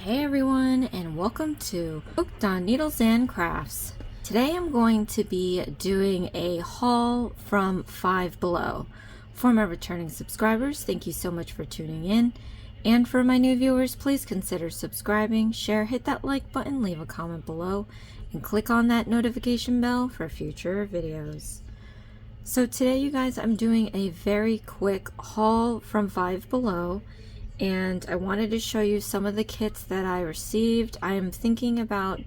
Hey everyone, and welcome to Hooked on Needles and Crafts. Today I'm going to be doing a haul from Five Below. For my returning subscribers, thank you so much for tuning in. And for my new viewers, please consider subscribing, share, hit that like button, leave a comment below, and click on that notification bell for future videos. So today, you guys, I'm doing a very quick haul from Five Below. And I wanted to show you some of the kits that I received. I am thinking about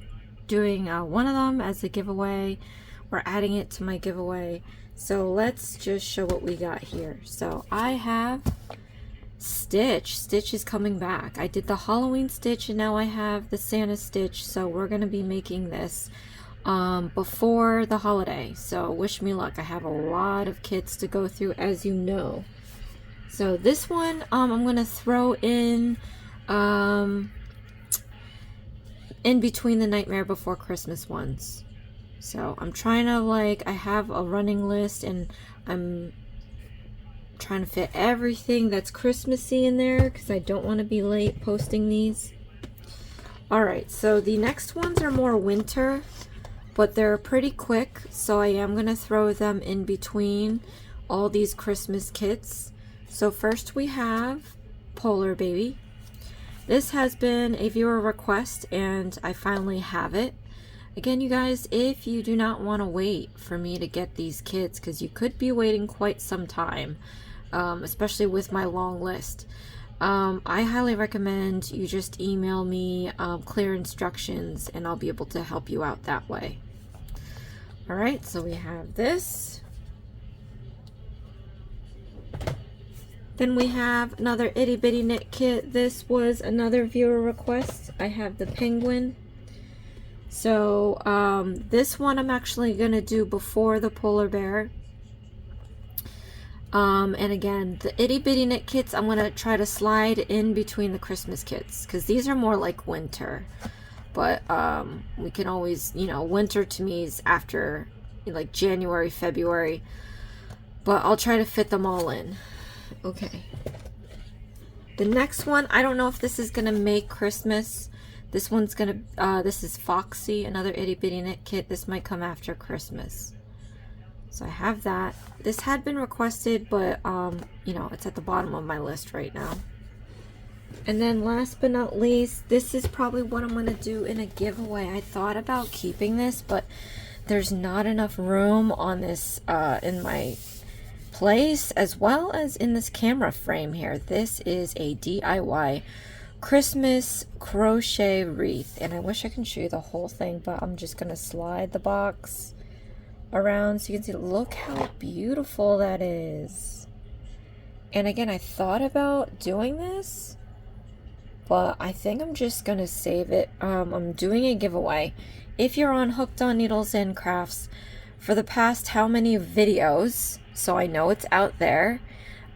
doing one of them as a giveaway or adding it to my giveaway. So let's just show what we got here. So I have Stitch. Stitch is coming back. I did the Halloween Stitch and now I have the Santa Stitch. So we're going to be making this before the holiday. So wish me luck. I have a lot of kits to go through, as you know. So this one, I'm going to throw in between the Nightmare Before Christmas ones. So I'm trying to, I have a running list and I'm trying to fit everything that's Christmassy in there because I don't want to be late posting these. Alright, so the next ones are more winter, but they're pretty quick. So I am going to throw them in between all these Christmas kits. So first we have Polar Baby. This has been a viewer request and I finally have it. Again, you guys, if you do not want to wait for me to get these kits, because you could be waiting quite some time, especially with my long list, I highly recommend you just email me clear instructions and I'll be able to help you out that way. Alright, so we have this. Then we have another itty bitty knit kit. This was another viewer request. I have the penguin. So this one I'm actually going to do before the polar bear. And again, the itty bitty knit kits I'm going to try to slide in between the Christmas kits, because these are more like winter. But we can always, winter to me is after like January, February. But I'll try to fit them all in. Okay, the next one, I don't know if this is gonna make Christmas. This one's gonna this is Foxy, another itty bitty knit kit. This might come after Christmas, so I have that. This had been requested, but it's at the bottom of my list right now. And then last but not least, this is probably what I'm gonna do in a giveaway. I thought about keeping this, but there's not enough room on this in my place, as well as in this camera frame here. This is a DIY Christmas crochet wreath, and I wish I can show you the whole thing, but I'm just gonna slide the box around so you can see. Look how beautiful that is. And again, I thought about doing this, but I think I'm just gonna save it. I'm doing a giveaway. If you're on Hooked on Needles and Crafts for the past how many videos, so I know it's out there.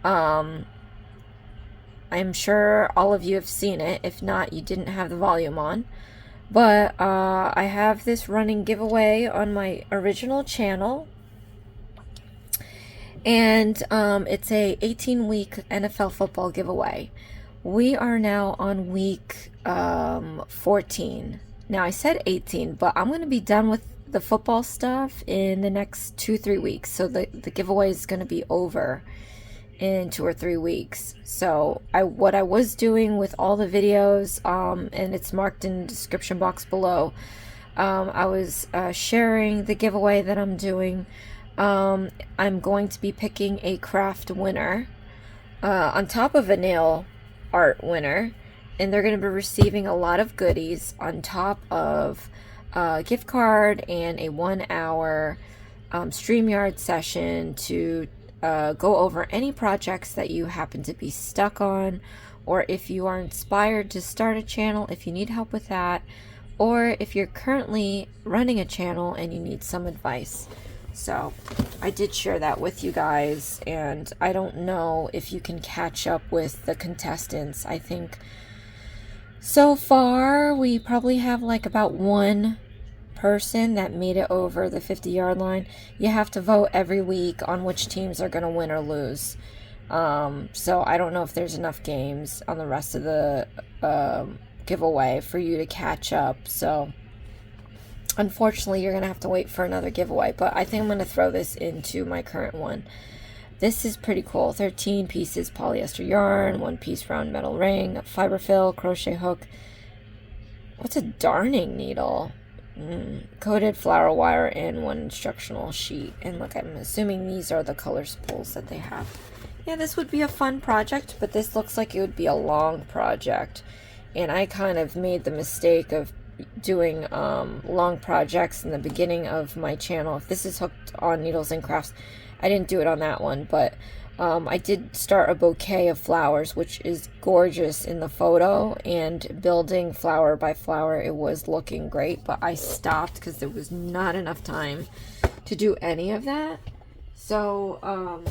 I'm sure all of you have seen it. If not, you didn't have the volume on. But I have this running giveaway on my original channel. And it's a 18-week NFL football giveaway. We are now on week 14. Now I said 18, but I'm going to be done with the football stuff in the next 2-3 weeks. So the giveaway is going to be over in 2 or 3 weeks. So what I was doing with all the videos, and it's marked in the description box below, I was sharing the giveaway that I'm doing. I'm going to be picking a craft winner on top of a nail art winner, and they're going to be receiving a lot of goodies on top of a gift card and a 1-hour StreamYard session to go over any projects that you happen to be stuck on, or if you are inspired to start a channel, if you need help with that, or if you're currently running a channel and you need some advice. So I did share that with you guys, and I don't know if you can catch up with the contestants. I think so far we probably have like about one person that made it over the 50-yard line. You have to vote every week on which teams are going to win or lose. So I don't know if there's enough games on the rest of the giveaway for you to catch up. So unfortunately, you're going to have to wait for another giveaway, but I think I'm going to throw this into my current one. This is pretty cool. 13 pieces polyester yarn, 1 piece round metal ring, fiber fill, crochet hook. What's a darning needle? Coated flower wire, and 1 instructional sheet. And look, I'm assuming these are the color spools that they have. Yeah, this would be a fun project, but this looks like it would be a long project. And I kind of made the mistake of doing long projects in the beginning of my channel. If this is Hooked on Needles and Crafts, I didn't do it on that one, but I did start a bouquet of flowers, which is gorgeous in the photo, and building flower by flower, it was looking great, but I stopped because there was not enough time to do any of that. So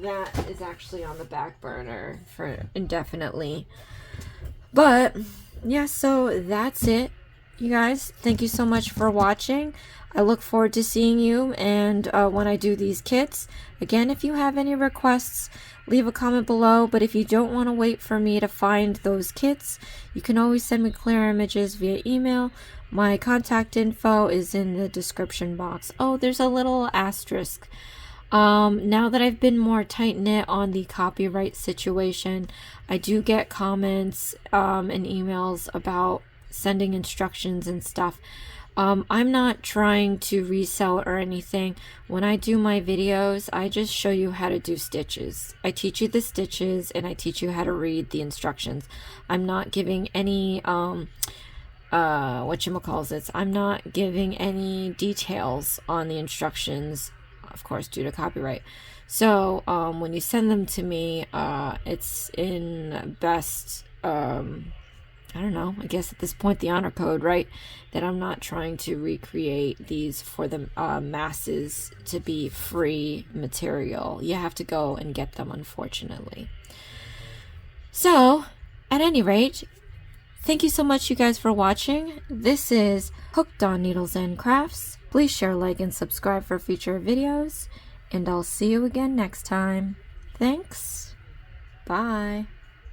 that is actually on the back burner for indefinitely. But yeah, so that's it, you guys. Thank you so much for watching. I look forward to seeing you and when I do these kits. Again, if you have any requests, leave a comment below. But if you don't want to wait for me to find those kits, you can always send me clear images via email. My contact info is in the description box. Oh, there's a little asterisk. Now that I've been more tight-knit on the copyright situation, I do get comments and emails about sending instructions and stuff. I'm not trying to resell or anything. When I do my videos, I just show you how to do stitches. I teach you the stitches and I teach you how to read the instructions. I'm not giving any whatchamacallit, I'm not giving any details on the instructions, of course, due to copyright. So when you send them to me, it's in best I don't know, I guess at this point the honor code, right? That I'm not trying to recreate these for the masses to be free material. You have to go and get them, unfortunately. So, at any rate, thank you so much, you guys, for watching. This is Hooked on Needles and Crafts. Please share, like, and subscribe for future videos. And I'll see you again next time. Thanks. Bye.